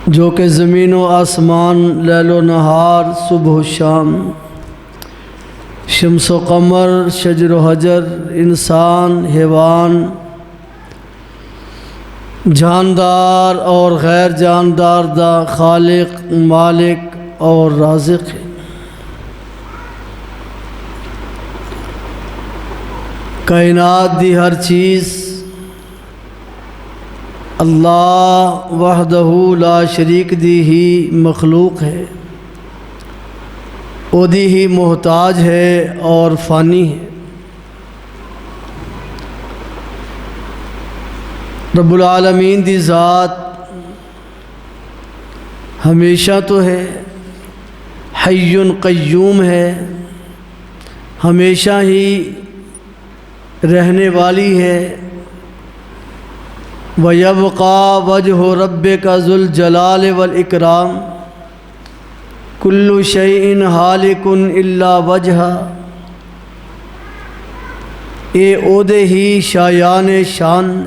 جو کہ زمین و آسمان، لیل و نہار، صبح و شام، شمس و قمر، شجر و حجر، انسان، حیوان، جاندار اور غیر جاندار دا خالق، مالک اور رازق ہے۔ کائنات دی ہر چیز اللہ وحدہ لا شریک دی ہی مخلوق ہے، او دی ہی محتاج ہے اور فانی ہے۔ رب العالمین دی ذات ہمیشہ تو ہے، حی قیوم ہے، ہمیشہ ہی رہنے والی ہے۔ وَيَبْقَى وَجْهُ رَبِّكَ ذُو الْجَلَالِ وَالْإِكْرَامِ كُلُّ شَيْءٍ هَالِكٌ إِلَّا وَجْهَهُ، اے عہدے ہی شایان شان،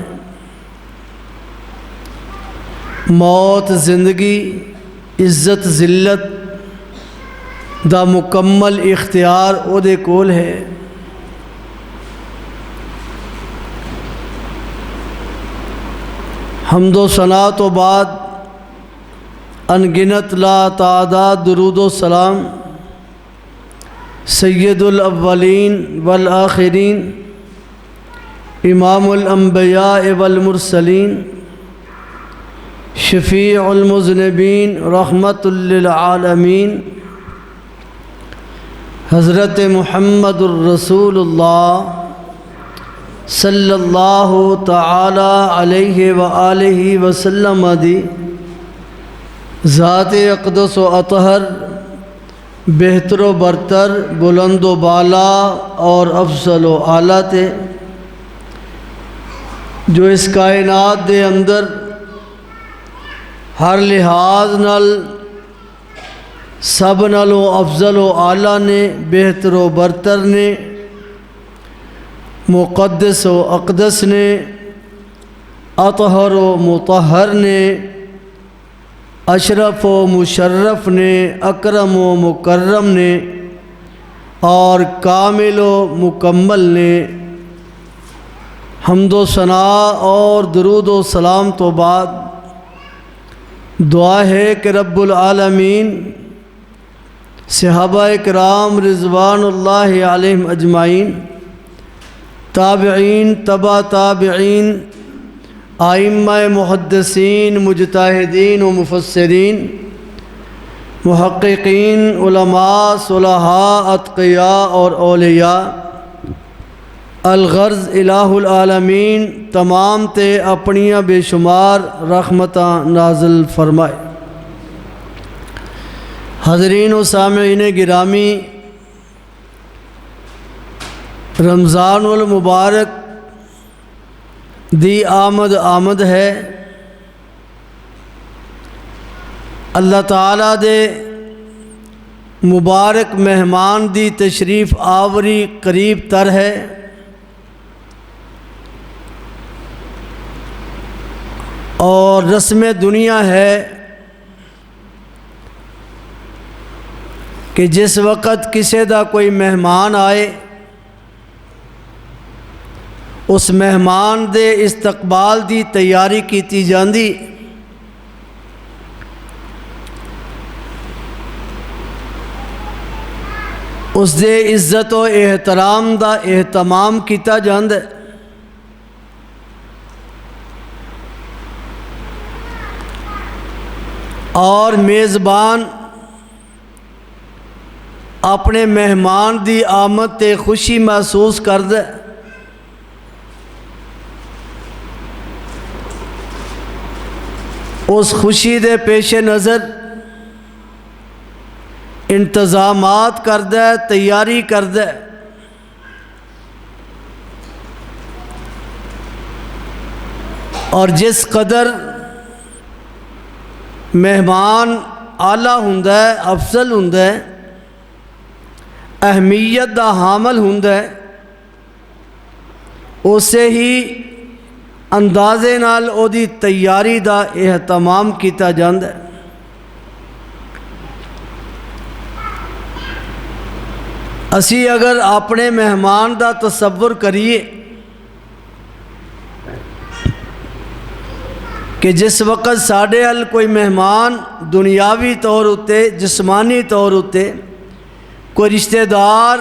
موت زندگی عزت ذلت دا مکمل اختیار عہدے کول ہے۔ حمد و ثنا تو بعد انگنت لا تعداد درود و سلام سید الاولین والآخرین، امام الانبیاء والمرسلین، شفیع المذنبین، رحمت للعالمین، حضرت محمد الرسول اللہ صلی اللہ تعالی علیہ وآلہ وسلم دی ذات اقدس و اطہر، بہتر و برتر، بلند و بالا اور افضل و اعلیٰ تے، جو اس کائنات دے اندر ہر لحاظ نال سب نالوں افضل و اعلیٰ نے، بہتر و برتر نے، مقدس و اقدس نے، اطہر و مطہر نے، اشرف و مشرف نے، اکرم و مکرم نے اور کامل و مکمل نے۔ حمد و ثنا اور درود و سلام تو بعد دعا ہے کہ رب العالمین صحابہ کرام رضوان اللہ علیہم اجمعین، تابعین، تبع تابعین، ائمہ محدثین، مجتہدین و مفسرین، محققین، علماء، صلحاء، اتقیاء اور اولیاء، الغرض الہ العالمین تمام تے اپنیاں بے شمار رحمتاں نازل فرمائے۔ حاضرین و سامعین گرامی، رمضان المبارک دی آمد ہے۔ اللہ تعالیٰ دے مبارک مہمان دی تشریف آوری قریب تر ہے۔ اور رسم دنیا ہے کہ جس وقت کسی دا کوئی مہمان آئے، اس مہمان دے استقبال دی تیاری کیتی جاندی، اس دے عزت و احترام دا اہتمام کیتا جاندے۔ اور میزبان اپنے مہمان دی آمد تے خوشی محسوس کردے۔ اس خوشی دے پیش نظر انتظامات کردے، تیاری کردے۔ اور جس قدر مہمان اعلیٰ ہوندا ہے، افضل ہوندا ہے، اہمیت دا حامل ہوندا ہے، اسے ہی اندازے نال او دی تیاری دا اہتمام کیتا جاندا ہے۔ اسی اگر اپنے مہمان دا تصور کریے کہ جس وقت ساڈے ال کوئی مہمان دنیاوی طور اتے جسمانی طور اتے کوئی رشتہ دار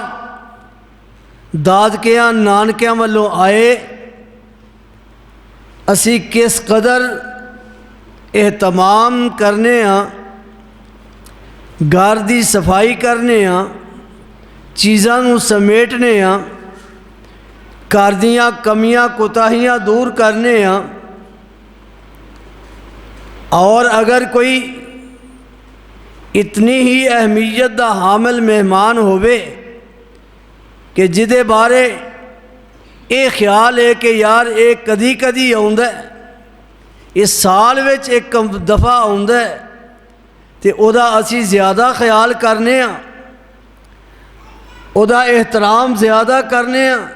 دادکیاں نانکیاں والوں آئے، اسی کس قدر اہتمام کرنے ہاں، گھر دی صفائی کرنے ہاں، چیزاں نوں سمیٹنے ہاں، گھر دیاں کمیاں کوتاہیاں دور کرنے ہاں، اور اگر کوئی اتنی ہی اہمیت دا حامل مہمان ہوئے کہ جدے بارے اے خیال ہے کہ یار اے کدی کدی آوندا ہے، اس سال وچ ایک دفعہ آوندا ہے، تے او دا اسی زیادہ خیال کرنے ہاں، او دا احترام زیادہ کرنے ہاں،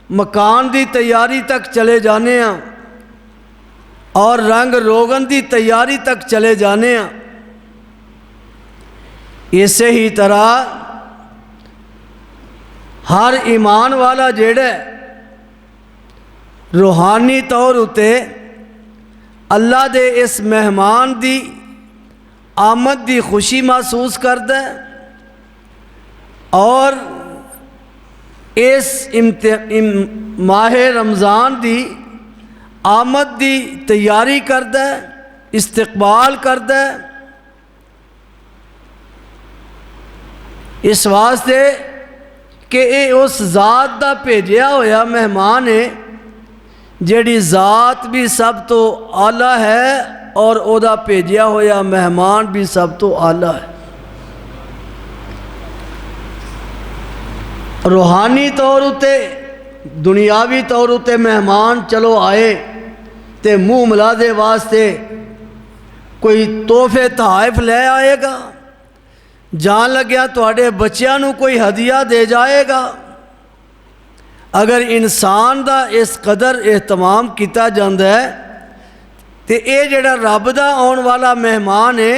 مکان دی تیاری تک چلے جانے ہاں اور رنگ روغن دی تیاری تک چلے جانے ہاں۔ اسی ہی طرح ہر ایمان والا جیڑا ہے روحانی طور اتے اللہ دے اس مہمان دی آمد دی خوشی محسوس کردا ہے اور اس ماہ رمضان دی آمد دی تیاری کردا ہے، استقبال کردا ہے، اس واسطے کہ اے اس ذات دا بھیجیا ہویا مہمان ہے جیڑی ذات بھی سب تو اعلیٰ ہے اور او دا بھیجیا ہویا مہمان بھی سب تو اعلیٰ ہے۔ روحانی طور اتے دنیاوی طور اتے مہمان چلو آئے تے منہ ملا دے واسطے کوئی تحفے تحائف لے آئے گا، جان لگیا تواڈے بچیاں نوں کوئی ہدیہ دے جائے گا۔ اگر انسان دا اس قدر اہتمام کیتا جاندا ہے تے اے جڑا رب دا آن والا مہمان ہے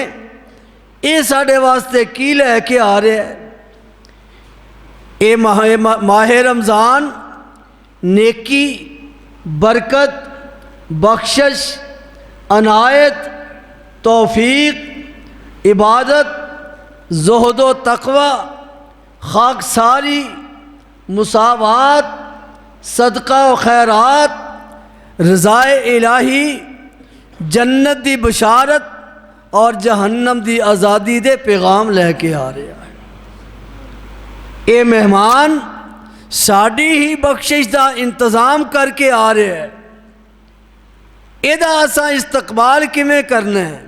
اے ساڈے واسطے کی لے کے آ رہا ہے؟ اے ماہ رمضان نیکی، برکت، بخشش، عنایت، توفیق، عبادت، زہد و تقوی، خاکساری، مساوات، صدقہ و خیرات، رضائے الہی، جنت دی بشارت اور جہنم دی آزادی دے پیغام لے کے آ رہا ہے۔ اے مہمان ساڑی ہی بخشش دا انتظام کر کے آ رہے ہیں، ایدہ اساں استقبال کیویں کرنا ہے؟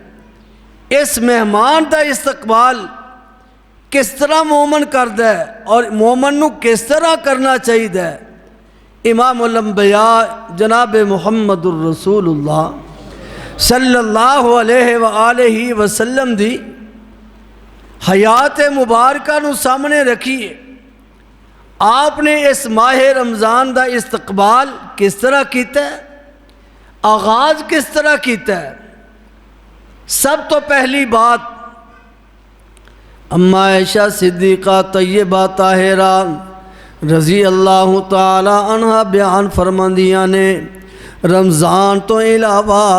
اس مہمان دا استقبال کس طرح مومن کردا ہے اور مومن نو کس طرح کرنا چاہیے؟ امام الانبیاء جناب محمد الرسول اللہ صلی اللہ علیہ وآلہ وسلم دی حیات مبارکہ نو سامنے رکھیے۔ آپ نے اس ماہ رمضان دا استقبال کس طرح کیتا ہے؟ آغاز کس طرح کیتا ہے؟ سب تو پہلی بات اما عائشہ صدیقہ طیبہ طاہرہ رضی اللہ تعالی عنہ بیان فرماندیاں نے رمضان تو علاوہ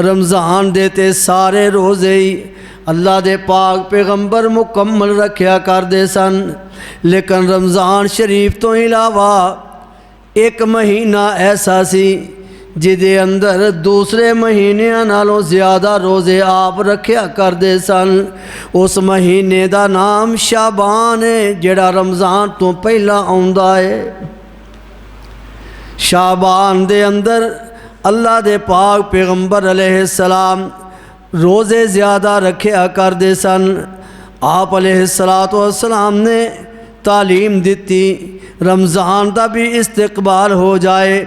رمضان دیتے سارے روزے ہی اللہ دے پاک پیغمبر مکمل رکھیا کر دے سن، لیکن رمضان شریف تو علاوہ ایک مہینہ ایسا سی جدے اندر دوسرے مہینیاں نالوں زیادہ روزے آپ رکھیا کر دے سن۔ اس مہینے دا نام شعبان ہے جڑا رمضان تو پہلا آندا ہے۔ شعبان دے اندر اللہ دے پاک پیغمبر علیہ السلام روزے زیادہ رکھیا کر دے سن۔ آپ علیہ السلام نے تعلیم دیتی رمضان دا بھی استقبال ہو جائے،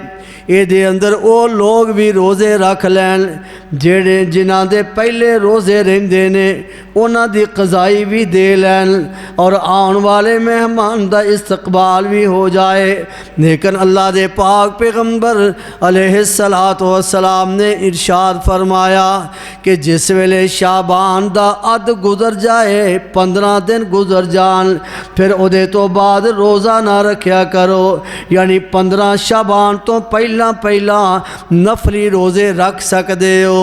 یہ دے اندر وہ لوگ بھی روزے رکھ لین جڑے جنہاں دے پہلے روزے رہندے نے انہاں دی قضائی بھی دے لین اور آن والے مہمان دا استقبال بھی ہو جائے۔ لیکن اللہ دے پاک پیغمبر علیہ السلام نے ارشاد فرمایا کہ جس ویلے شعبان دا عد گزر جائے 15 دن گزر جان پھر اودے تو بعد روزہ نہ رکھیا کرو، یعنی 15 شعبان تو پہلا نفلی روزے رکھ سکدے ہو۔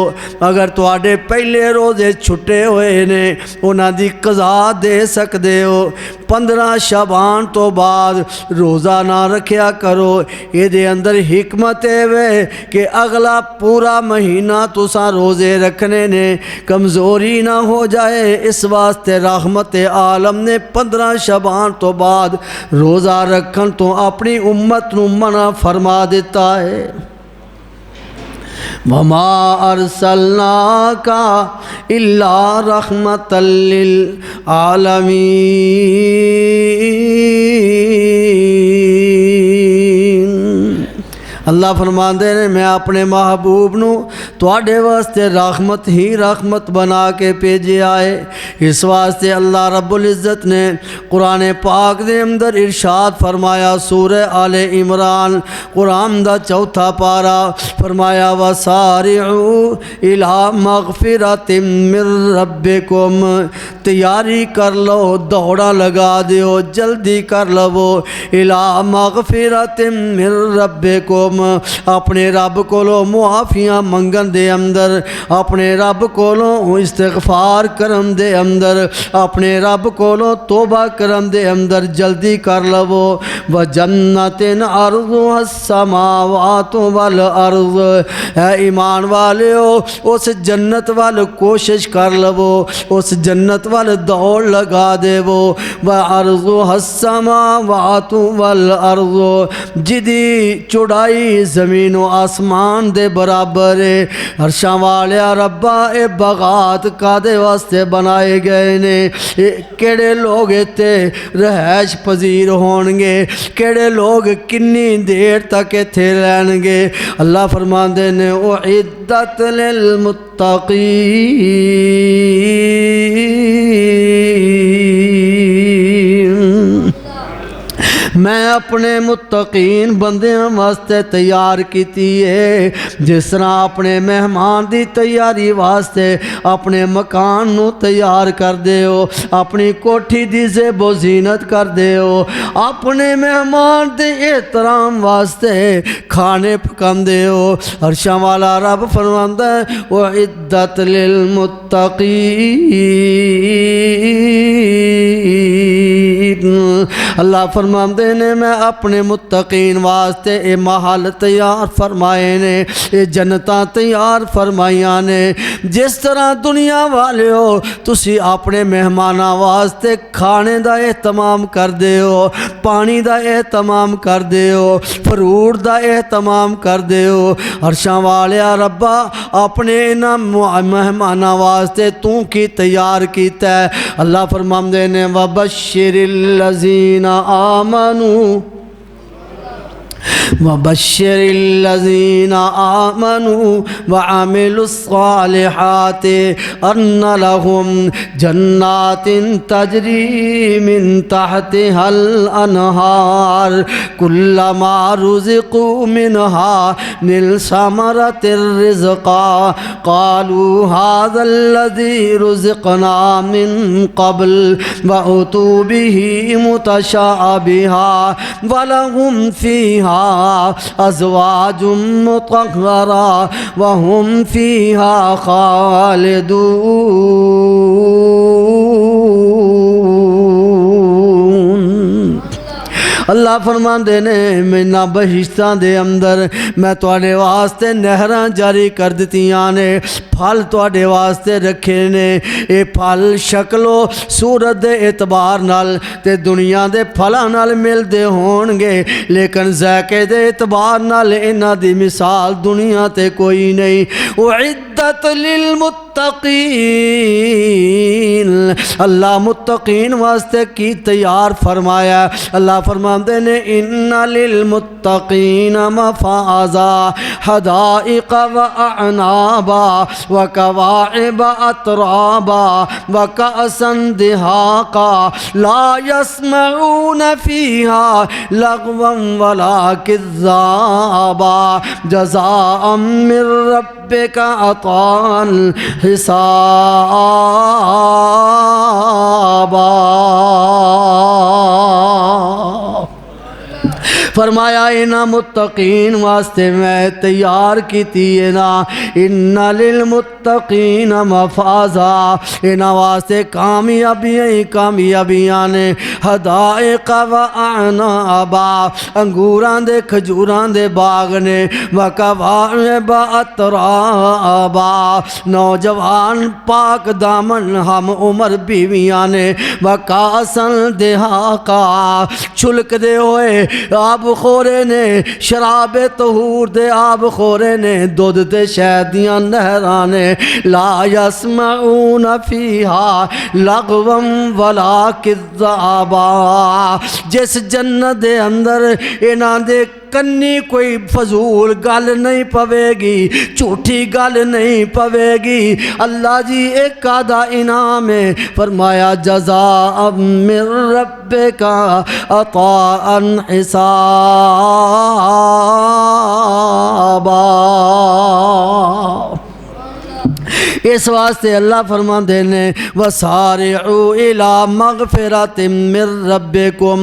اگر تواڈے پہلے روزے چھٹے ہوئے نے انہاں دی قضا دے سکدے ہو، 15 شعبان تو بعد روزہ نہ رکھیا کرو۔ یہ دے اندر حکمت ہے کہ اگلا پورا مہینہ تساں روزے رکھنے نے کمزوری نہ ہو جائے، اس واسطے رحمت عالم نے 15 شعبان تو بعد روزہ رکھن تو اپنی امت نو منع فرما دیتا ہے۔ وَمَا أَرْسَلْنَاكَ إِلَّا رَحْمَةً لِّلْعَالَمِينَ۔ اللہ فرماندے نے میں اپنے محبوب نو تواڈے واسطے رحمت ہی رحمت بنا کے بھیجے آئے۔ اس واسطے اللہ رب العزت نے قرآن پاک دے اندر ارشاد فرمایا، سورہ آل عمران قرآن دا 4 پارہ فرمایا وَسَارِعُوا إِلَىٰ مَغْفِرَةٍ مِّن رَبِّكُمْ، تیاری کر لو، دوڑا لگا دیو، جلدی کر لو، إِلَىٰ مَغْفِرَةٍ مِّن رَبِّكُمْ، اپنے رب کولوں معافیاں منگن دے اندر، اپنے رب کولوں استغفار کرن دے اندر، اپنے رب کولوں توبہ کرن دے اندر جلدی کر لو۔ وَجَنَّةٍ عَرْضُهَا السَّمَاوَاتُ وَالْأَرْضُ، اے ایمان والےو اس جنت وال کوشش کر لو، اس جنت وال دوڑ لگا دیو۔ وَعَرْضُهَا السَّمَاوَاتُ وَالْأَرْضُ، جدی چوڑائی زمین و آسمان دے برابر ہے۔ عرشاں والیا ربا اے باغات کادے واسطے بنائے گئے نے، کیڑے لوگ تے رہائش پذیر ہونگے، کیڑے لوگ کنی دیر تک اتھے رہن گے۔ اللہ فرماندے نے اعدت للمتقین، میں اپنے متقین بندیاں واسطے تیار کیتی ہے، جس طرح اپنے مہمان دی تیاری واسطے اپنے مکان نو تیار کر دے ہو، اپنی کوٹھی دی زیب و زینت کر دے ہو، اپنے مہمان دے احترام واسطے کھانے پکان دے ہو۔ عرشاں والا رب فرماندا ہے وَعِدَّتْ لِلْمُتَّقِينَ، اللہ فرماندے نے میں اپنے متقین واسطے اے محل تیار فرمائے نے، اے جنتاں تیار فرمائیاں نے۔ جس طرح دنیا والے ہو تسی اپنے مہماناں واسطے کھانے دا اہتمام کر دے ہو، پانی دا اہتمام کر دے ہو، فروٹ دا اہتمام کر دے ہو، عرشاں والیا ربا اپنے انہاں مہماناں واسطے تو کی تیار کیتا ہے۔ اللہ فرماندے نے وَبَشِّرِ الَّذِينَ آمنوا وَبَشِّرِ الَّذِينَ آمَنُوا وَعَمِلُوا الصَّالِحَاتِ أَنَّ لَهُمْ جَنَّاتٍ تَجْرِي مِن تَحْتِهَا الْأَنْهَارُ كُلَّمَا رُزِقُوا مِنْهَا مِن ثَمَرَةٍ رِزْقًا قَالُوا هَذَا الَّذِي رُزِقْنَا مِن قَبْلُ وَأُتُوا بِهِ مُتَشَابِهًا وَلَهُمْ فِيهَا ازواج مطہرہ وہم فیہا خالدون۔ اللہ فرماندے نے میں بہشتاں دے اندر میں تواڈے واسطے نہراں جاری کر دتیاں نے، پھل تواڈے واسطے رکھے نے، اے پھل شکل و صورت دے اعتبار نال تے دنیا دے پھلاں نال ملدے ہون گے، لیکن ذائقے دے اعتبار نال انہاں دی مثال دنیا تے کوئی نہیں۔ اعدت اعدت للمتقین، اللہ متقین واسطے کی تیار فرمایا۔ اللہ فرماتے نے ان للمتقین مفازا حدائق واعنابا وکواعب اترابا وکأسا دہاقا لا يسمعون فيها لغوا ولا كذابا جزاء من ربك عطاء حسابا۔ فرمایا اینا متقین واسطے میں تیار کیتی ہے نا، ان للمتقین مفازا، اینا واسطے کامیابیاں نے، حدائق و اعنابا، انگوراں دے کھجوراں دے باغ نے، وکواعب اترابا، نوجوان پاک دامن ہم عمر بیویاں نے، وکاسن دہاقا، چھلک دے ہوئے آب خورے نے، شراب طہور دے آب خورے نے، دودھ تے شہد دیاں نہراں نے، لا یسمعون فیہا لغوا ولا کذابا، جس جنت دے اندر انہاں دے کنی کوئی فضول گل نہیں پوے گی، جھوٹی گل نہیں پوے گی۔ اللہ جی ایک آدھا انعام ہے، فرمایا جزاء من ربک عطاء حسابا۔ اس واسطے اللہ فرماتے ہیں وَسَارِعُوا إِلَى مَغْفِرَةٍ مِّن رَّبِّكُمْ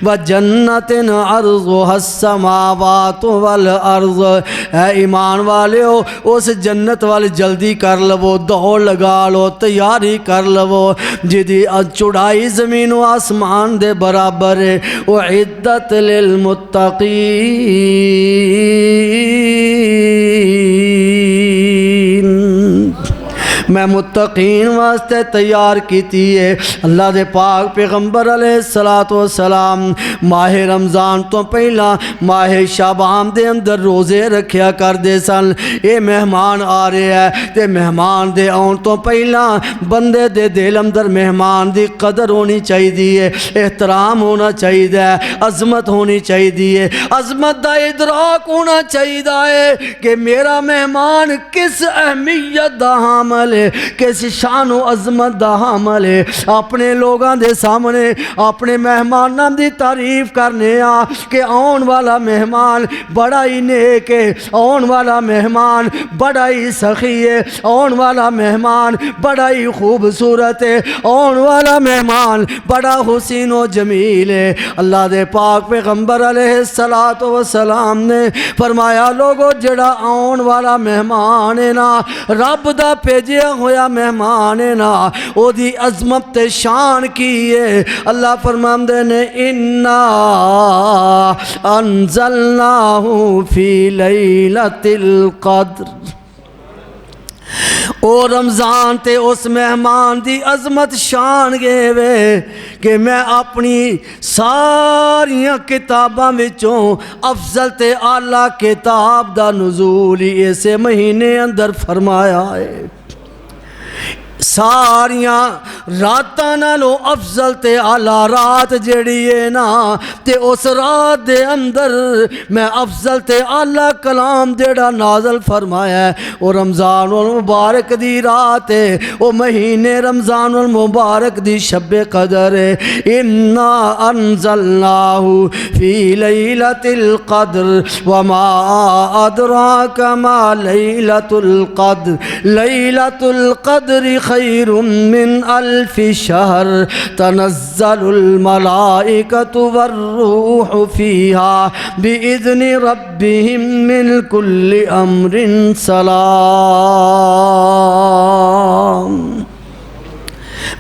وَجَنَّةٍ عَرْضُهَا السَّمَاوَاتُ وَالْأَرْضُ، اے ایمان والےو اس جنت والی جلدی کر لو، دوڑ لگا لو، تیاری کر لو، جدی چڑھائی زمین و آسمان دے برابر ہے، اُعِدَّتْ لِلْمُتَّقِينَ، میں متقین واسطے تیار کیتی ہے۔ اللہ دے پاک پیغمبر علیہ السلام ماہ رمضان تو پہلا ماہ شعبان دے اندر روزے رکھیا کر دے سن۔ اے مہمان آ رہے ہیں تے مہمان دے آن تو پہلا بندے دے دل اندر مہمان دی قدر ہونی چاہیے، احترام ہونا چاہیے، عظمت ہونی چاہیے، عظمت دا ادراک ہونا چاہیے کہ میرا مہمان کس اہمیت دا حامل ہے، کس شان و عظمت دا حامل ہے۔ اپنے لوگاں دے سامنے اپنے مہماناں دی تعریف کرنے آ کہ آن والا مہمان بڑا ہی نیک ہے، آن والا مہمان بڑا ہی سخی ہے، آن والا مہمان بڑا ہی خوبصورت ہے، آن والا مہمان بڑا حسین و جمیل ہے۔ اللہ دے پاک پیغمبر علیہ السلام نے فرمایا لوگو جڑا آن والا مہمان ہے نا، رب دا بھیجیا ہویا مہمان ہے نا، او دی عظمت تے شان کی ہے۔ اللہ فرماندے نے اِنَّا أَنزَلْنَاهُ فِي لَيْلَةِ الْقَدْرِ، او رمضان تے اس مہمان دی عظمت شان گے وے کہ میں اپنی ساریاں کتاباں وچوں افضل تے اعلیٰ کتاب دا نزول اسے مہینے اندر فرمایا ہے۔ ساریاں راتاں نالوں افضل تے اعلیٰ رات جڑی ہے نا، تے اس رات دے اندر میں افضل تے اعلیٰ کلام جڑا نازل فرمایا ہے، وہ رمضان المبارک دی رات ہے، وہ مہینے رمضان المبارک دی شب قدر ہے۔ اِنَّا أَنزَلْنَاهُ فِي لَيْلَةِ الْقَدْرِ وَمَا أَدْرَاكَ مَا لَيْلَةُ الْقَدْرِ لَيْلَةُ الْقَدْرِ خیر من الف شہر تنزل الملائکۃ والروح فیہا بإذن ربہم من کل امر سلام۔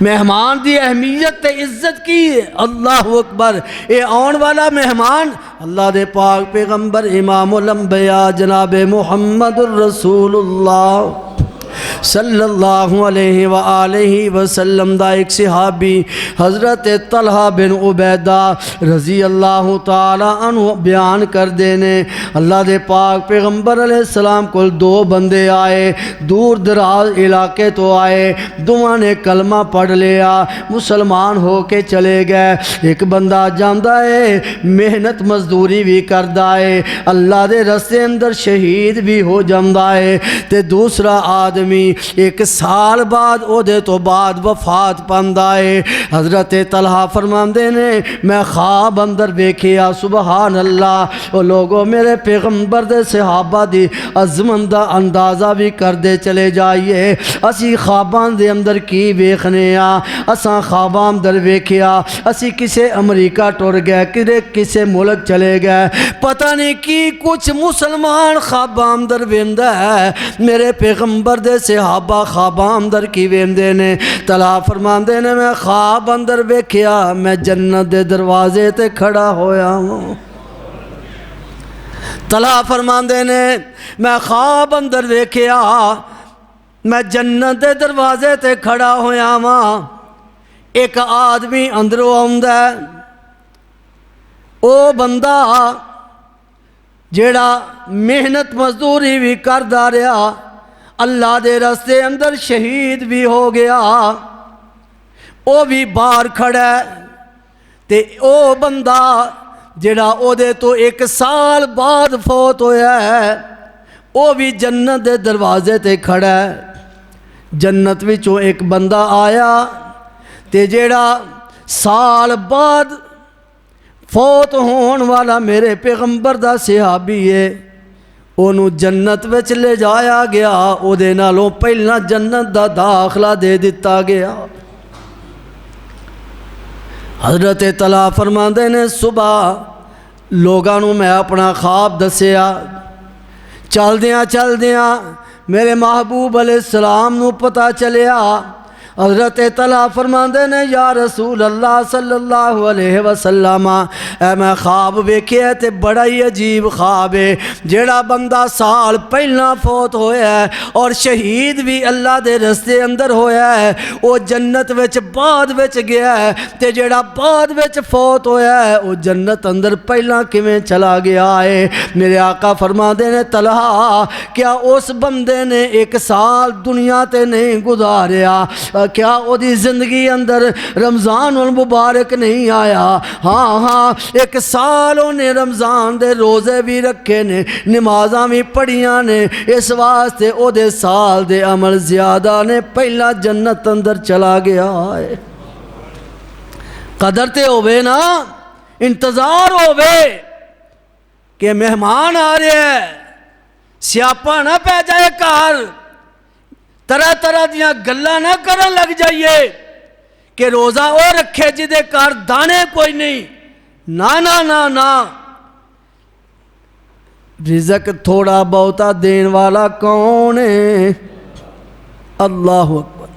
مہمان دی اہمیت تے عزت کی ہے، اللہ اکبر۔ اے آن والا مہمان اللہ دے پاک پیغمبر امام الانبیاء جناب محمد الرسول اللہ صلی اللہ علیہ وآلہ وسلم دا ایک صحابی حضرت طلحہ بن عبیدہ رضی اللہ تعالی عنہ بیان کر دینے اللہ دے پاک پیغمبر علیہ السلام کو دو بندے آئے، دور دراز علاقے تو آئے، دونوں نے کلمہ پڑھ لیا، مسلمان ہو کے چلے گئے۔ ایک بندہ جاندہ ہے، محنت مزدوری بھی کردہ ہے، اللہ دے رستے اندر شہید بھی ہو جاندہ ہے، تے دوسرا آدمی ایک سال بعد او دے تو بعد وفات پاندہ ہے۔ حضرت طلحہ فرماندے نے میں خواب اندر دیکھیا، سبحان اللہ، او لوگوں میرے پیغمبر دے صحابہ دی عظمت دا اندازہ بھی کر دے چلے جائیے۔ اسی خوابان دے اندر کی ویکھنے آ، اساں خواباں اندر ویکھیا اسی کسے امریکہ ٹر گئے، کسے ملک چلے گئے، پتہ نہیں کی کچھ مسلمان خواباں اندر ویندا ہے، میرے پیغمبر دے صحابہ خواباں اندر کی ویندے نے۔ طلحہ فرماندے نے میں خواب اندر ویکھیا میں جنت دے دروازے تے کھڑا ہویا ہوں۔ طلحہ فرماندے نے میں خواب اندر ویکھیا میں جنت دے دروازے تے کھڑا ہویا ہاں، ایک آدمی اندروں آوندا ہے، او بندہ جیڑا محنت مزدوری بھی کردا رہا، اللہ دے راستے اندر شہید بھی ہو گیا، او بھی باہر کھڑا ہے، تے او بندہ جیڑا او دے تو ایک سال بعد فوت ہویا ہے، او بھی جنت دے دروازے تے کھڑا ہے۔ جنت وچوں ایک بندہ آیا تے جیڑا سال بعد فوت ہون والا میرے پیغمبر دا صحابی ہے، انہوں جنت وچ لے جایا گیا، او دے نالوں پہلا جنت دا داخلہ دے دیتا گیا۔ حضرت طلحہ فرماندے نے صبح لوگاں نوں میں اپنا خواب دسیا، چل دیاں میرے محبوب علیہ السلام نوں پتہ چلیا۔ حضرت طلحہ فرماندے نے یا رسول اللہ صلی اللہ علیہ وسلم اے میں خواب ویکھیا تے بڑا ہی عجیب خواب ہے، جیڑا بندہ سال پہلا فوت ہویا ہے اور شہید بھی اللہ دے رستے اندر ہویا ہے، وہ جنت وچ بعد وچ گیا ہے، تے جیڑا بعد وچ فوت ہویا ہے وہ جنت اندر پہلا کیویں چلا گیا ہے۔ میرے آقا فرماندے نے طلحہ کیا اس بندے نے ایک سال دنیا تے نہیں گزاریا؟ کیا او دی زندگی اندر رمضان المبارک نہیں آیا؟ ہاں ایک سال نے رمضان دے روزے بھی رکھے نے، نمازاں بھی پڑھیاں نے، اس واسطے او دے سال دے عمل زیادہ نے، پہلا جنت اندر چلا گیا ہے۔ قدر تے ہوئے نا، انتظار ہوئے کہ مہمان آ رہے ہیں، سیاپا نہ پہ جائے کار، طرح طرح دیاں گلاں نہ کرن لگ جائیے کہ روزہ او رکھے جدے کار دانے کوئی نہیں، نا رزق تھوڑا بہتا دین والا کون ہے؟ اللہ اکبر۔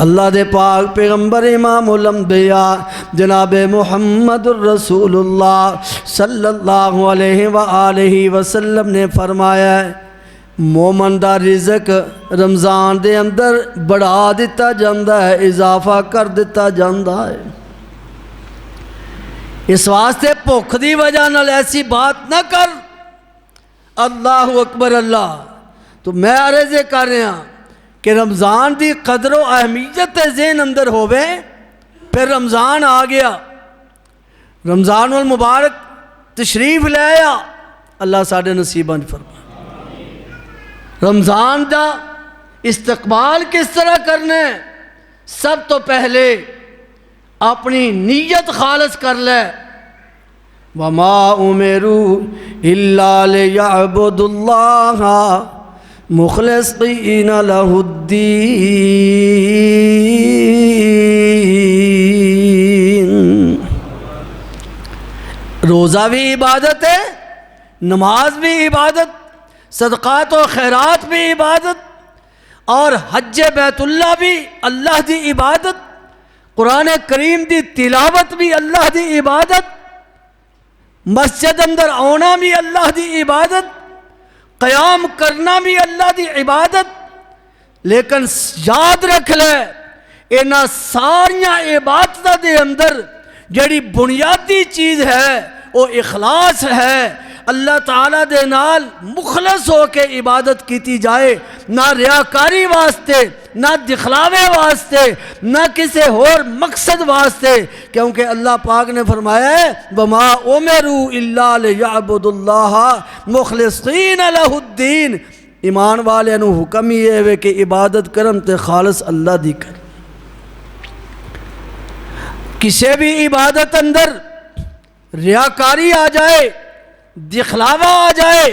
اللہ دے پاک پیغمبر امام الانبیاء جناب محمد الرسول اللہ صلی اللہ علیہ وآلہ وسلم نے فرمایا ہے مومن دا رزق رمضان دے اندر بڑھا دیتا جاندہ ہے، اضافہ کر دیتا جاندہ ہے۔ اس واسطے بھوک دی وجہ نال ایسی بات نہ کر۔ اللہ اکبر اللہ۔ تو میں عرض کر رہا کہ رمضان دی قدر و اہمیت ذہن اندر ہوئے، پھر رمضان آ گیا، رمضان المبارک تشریف لے آیا، اللہ ساڑھے نصیبان فرما۔ رمضان دا استقبال کس طرح کرنے؟ سب تو پہلے اپنی نیت خالص کر لے۔ وَمَا أُمِرُوا إِلَّا لِيَعْبُدُوا اللَّهَ مُخْلِصِينَ لَهُ الدِّينَ۔ روزہ بھی عبادت ہے، نماز بھی عبادت، صدقات و خیرات بھی عبادت، اور حج بیت اللہ بھی اللہ دی عبادت، قرآن کریم دی تلاوت بھی اللہ دی عبادت، مسجد اندر آنا بھی اللہ دی عبادت، قیام کرنا بھی اللہ دی عبادت، لیکن یاد رکھ لے انہاں ساریاں عبادتاں دے اندر جڑی بنیادی چیز ہے وہ اخلاص ہے، اللہ تعالیٰ دے نال مخلص ہو کے عبادت کیتی جائے، نہ ریاکاری واسطے، نہ دکھلاوے واسطے، نہ کسی اور مقصد واسطے، کیونکہ اللہ پاک نے فرمایا ہے وَمَا أُمِرُوا إِلَّا لِيَعْبُدُوا اللَّهَ مُخْلِصِينَ لَهُ الدِّينَ۔ ایمان والے نو حکم ہی ہے کہ عبادت کرن تے خالص اللہ دی کر۔ کسی بھی عبادت اندر ریاکاری آ جائے، دکھلاوا آ جائے،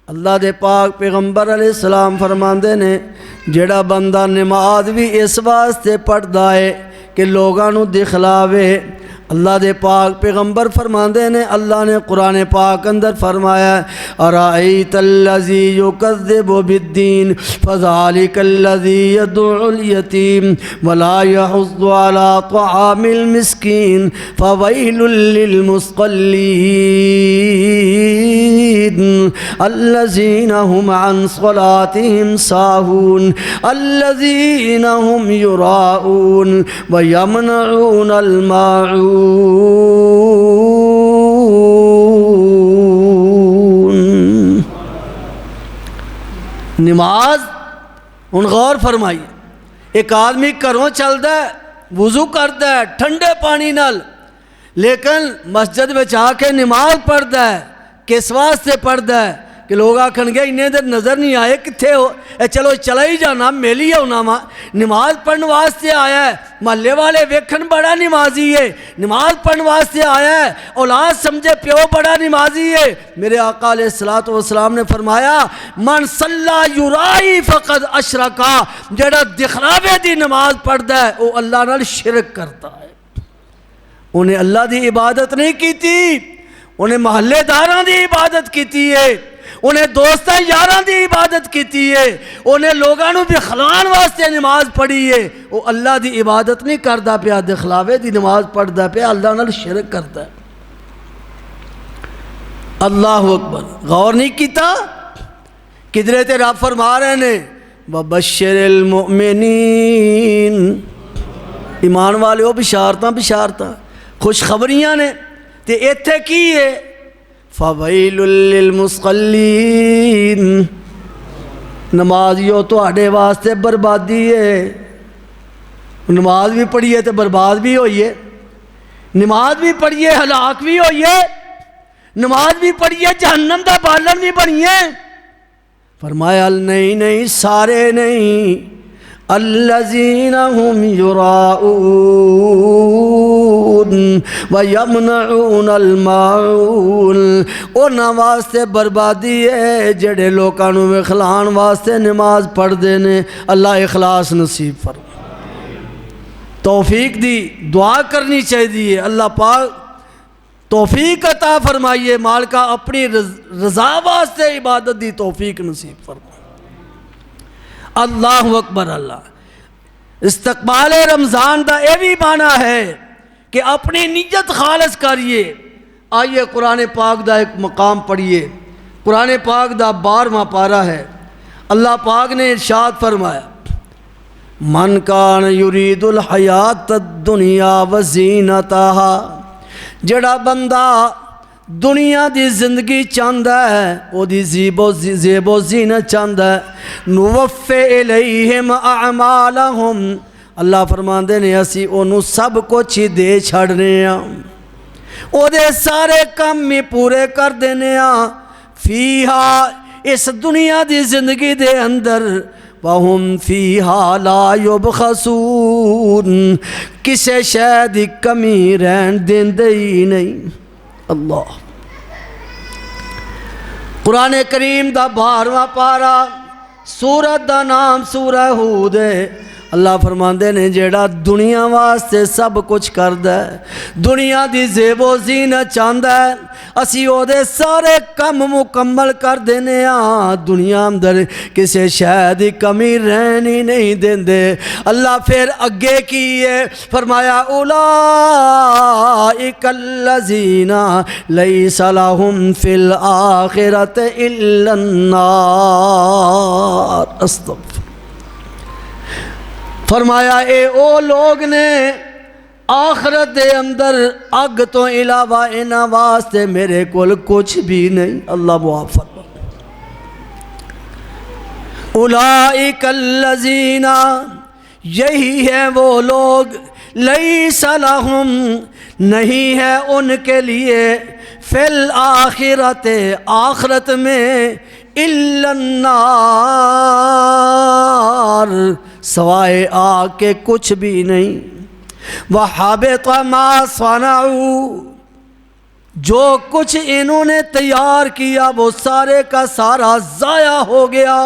اللہ دے پاک پیغمبر علیہ السلام فرماندے نے جڑا بندہ نماز بھی اس واسطے پڑھدا ہے کہ لوگاں نو دکھلاوے، اللہ دے پاک پیغمبر فرماندے نے اللہ نے قرآن پاک اندر فرمایا ارائیت الذی یکذب بالدین فذالک الذی یدعو الیتیم ولا یحض علی طعام المسکین فویل للمصلین الذین هم عن صلاتهم ساہون الذین هم یراؤون ویمنعون الماعون۔ نماز ان غور فرمائی، ایک آدمی گھروں چلتا ہے، وضو کرتا ہے ٹھنڈے پانی نال، لیکن مسجد میں آ کے نماز پڑھتا ہے، کس واسطے پڑھتا ہے کہ لوگ آکھن گے انہیں دیر نظر نہیں آئے کتھے ہو، چلو چلا ہی جانا میلی ہونا ماں، نماز پڑھنے واسطے آیا ہے، محلے والے ویکھن بڑا نمازی ہے، نماز پڑھنے واسطے آیا ہے، اولاد سمجھے پیو بڑا نمازی ہے۔ میرے آقا علیہ السلام نے فرمایا من صلی یرائی فقد اشرکا، جڑا دکھلاوے دی نماز پڑھتا ہے وہ اللہ نال شرک کرتا ہے، انہیں اللہ دی عبادت نہیں کیتی، انہیں محلے داراں دی عبادت کیتی ہے، انہیں دوستاں یاراں دی عبادت کیتی ہے، انہیں لوگانوں بھی خلان واسطے نماز پڑھی ہے، وہ اللہ دی عبادت نہیں کردا پیا، دکھلاوے دی نماز پڑھدا پیا، اللہ نال شرک کرتا ہے۔ اللہ اکبر، غور نہیں کیتا کدھرے تے رب فرما رہے نے وَبَشِّرِ الْمُؤْمِنِينَ، ایمان والے ہو بشارتاں خوشخبریاں نے، تے ایتھے کی ہے فَوَيْلٌ لِّلْمُصَلِّينَ، نمازیوں تو آڑے واسطے بربادی ہے، نماز بھی پڑھیے تو برباد بھی ہوئیے، نماز بھی پڑھیے ہلاک بھی ہوئیے، نماز بھی پڑھیے جہنم دا بالن بھی بنیے۔ فرمایا نہیں سارے نہیں، الذین هم یراؤون ویمنعون الماعون، انہاں واسطے بربادی ہے جڑے لوکانوں میں خلان واسطے نماز پڑھ دینے۔ اللہ اخلاص نصیب فرمائے، توفیق دی دعا کرنی چاہیے، اللہ پاک توفیق عطا فرمائیے، مالکہ اپنی رضا واسطے عبادت دی توفیق نصیب فرمائے۔ اللہ اکبر، اللہ استقبال رمضان دا اے بھی معنی ہے کہ اپنی نیت خالص کریے۔ آئیے قرآن پاک دا ایک مقام پڑھیے، قرآن پاک دا 12واں پارہ ہے، اللہ پاک نے ارشاد فرمایا من کان یرید الحیات الدنیا وزینتہا، جڑا بندہ دنیا دی زندگی چاہتا ہے، وہ دی زیب و زینت چاہتا ہے، نوفی الیہم اعمالہم، اللہ فرماندے نے اسی انہوں سب کچھ ہی دے چھڑنے ہیں، او دے سارے کام میں پورے کر دینے ہیں، فیہا اس دنیا دی زندگی دے اندر، وَهُمْ فِيهَا لَا يُبْخَسُونَ، کسے شے دی کمی رہن دیندے ہی نہیں۔ اللہ قرآن کریم دا 12واں پارہ، سورت دا نام سورہ ہود ہے۔ اللہ فرماندے نے جیڑا دنیا واسطے سب کچھ کردا ہے، دنیا دی زیب و زینت چاہندا ہے، اسی او دے سارے کم مکمل کر دینے ہاں، دنیا اندر کسے شے دی کمی رہنی نہیں دیندے۔ اللہ پھر اگے کیے فرمایا اولئک الذین لیس لہم فی الآخرۃ الا النار۔ استغفر فرمایا اے او لوگ نے آخرت دے اندر اگ تو علاوہ انہاں واسطے میرے کول کچھ بھی نہیں. اللہ معاف فرما. اولئک الذین، یہی ہے وہ لوگ، لیس لہم، نہیں ہے ان کے لیے، فی الآخرۃ، آخرت میں، الا النار، سوائے آگ کے کچھ بھی نہیں. وحبط ما صنعوا، جو کچھ انہوں نے تیار کیا وہ سارے کا سارا ضائع ہو گیا.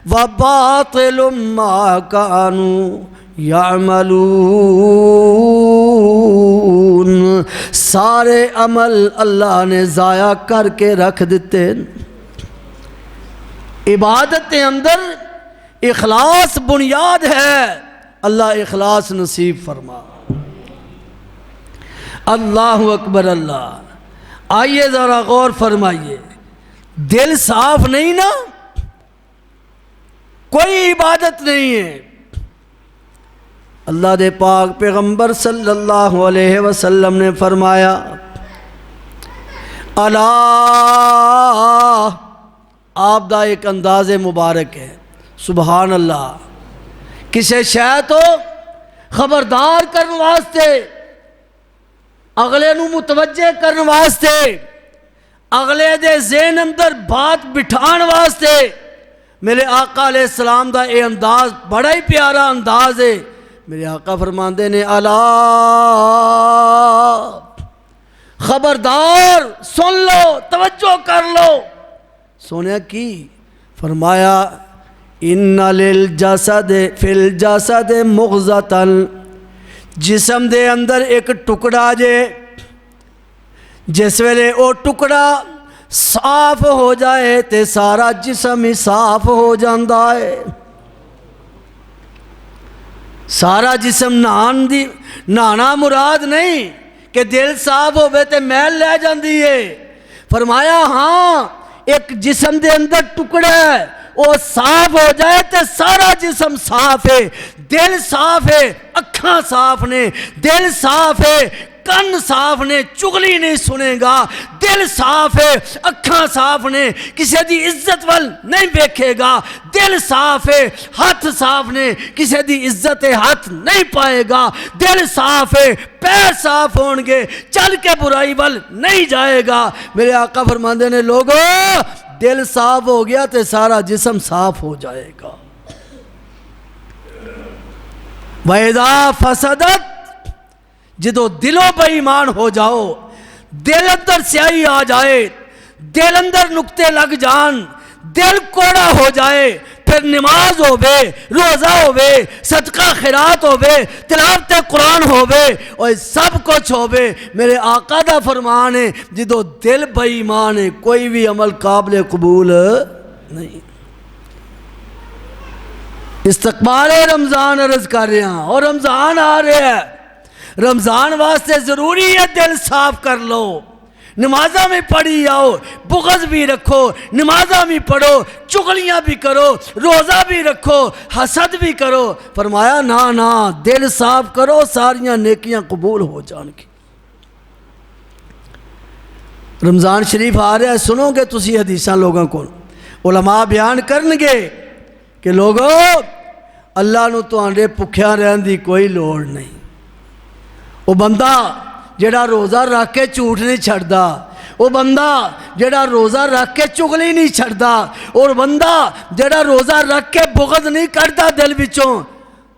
وباطل ما كانوا يعملون، سارے عمل اللہ نے ضائع کر کے رکھ دیتے. عبادت کے اندر اخلاص بنیاد ہے. اللہ اخلاص نصیب فرما. اللہ اکبر. اللہ. آئیے ذرا غور فرمائیے، دل صاف نہیں نا، کوئی عبادت نہیں ہے. اللہ دے پاک پیغمبر صلی اللہ علیہ وسلم نے فرمایا، اللہ، آپ دا ایک انداز مبارک ہے، سبحان اللہ، کسے شے تو خبردار کرنے واسطے، اگلے نو متوجہ کرنے واسطے، اگلے دے ذہن اندر بات بٹھان واسطے. میرے آقا علیہ السلام دا اے انداز بڑا ہی پیارا انداز ہے. میرے آقا فرماندے نے، الا، خبردار، سن لو، توجہ کر لو. سونے کی فرمایا، ان للجسد فی الجسد مغزۃ، جسم دے اندر ایک ٹکڑا جے، جس ویلے او ٹکڑا صاف ہو جائے تے سارا جسم ہی صاف ہو جاندہ ہے. سارا جسم نہانا مراد نہیں کہ دل صاف ہوئے تے میل لے جاندی ہے. فرمایا ہاں، ایک جسم دے اندر ٹکڑا ہے، وہ صاف ہو جائے تے سارا جسم صاف ہے. دل صاف ہے، اکھاں صاف نے، دل صاف ہے، کن صاف نے، چغلی نہیں سنے گا. دل صاف ہے، اکھاں صاف نے، کسی دی عزت وال نہیں بیکھے گا. دل صاف ہے، ہاتھ صاف نے، کسی دی عزت ہاتھ نہیں پائے گا. دل صاف ہے، پیر صاف ہون گے، چل کے برائی وال نہیں جائے گا. میرے آقا فرماندے نے، لوگو دل صاف ہو گیا تے سارا جسم صاف ہو جائے گا. وَإِذَا فَسَدَتْ، جدو دلوں بے ایمان ہو جاؤ، دل اندر سیاہی آ جائے، دل اندر نکتے لگ جان، دل کوڑا ہو جائے، پھر نماز ہووے، روزہ ہووے، صدقہ خیرات ہووے، تلاوت قرآن ہووے، اور سب کچھ ہووے. میرے آقا دا فرمان ہے، جدو دل بے ایمان ہے کوئی بھی عمل قابل قبول نہیں. استقبال رمضان عرض کر رہے ہیں، اور رمضان آ رہے ہیں. رمضان واسطے ضروری ہے دل صاف کر لو. نمازاں میں پڑھی آؤ، بغض بھی رکھو، نمازاں بھی پڑھو، چغلیاں بھی کرو، روزہ بھی رکھو، حسد بھی کرو. فرمایا نا، دل صاف کرو، ساریاں نیکیاں قبول ہو جان کی. رمضان شریف آ رہا ہے، سنو گے تسی حدیثاں لوگوں کو، علماء بیان کرنگے کہ لوگو اللہ نو تواڈے بھکھیا رہن دی کوئی لوڑ نہیں. وہ بندہ جڑا روزہ رکھ کے جھوٹ نہیں چھڑدا، وہ بندہ جڑا روزہ رکھ کے چغلی نہیں چھڑدا، اور بندہ جڑا روزہ رکھ کے بغض نہیں کردا دل وچوں.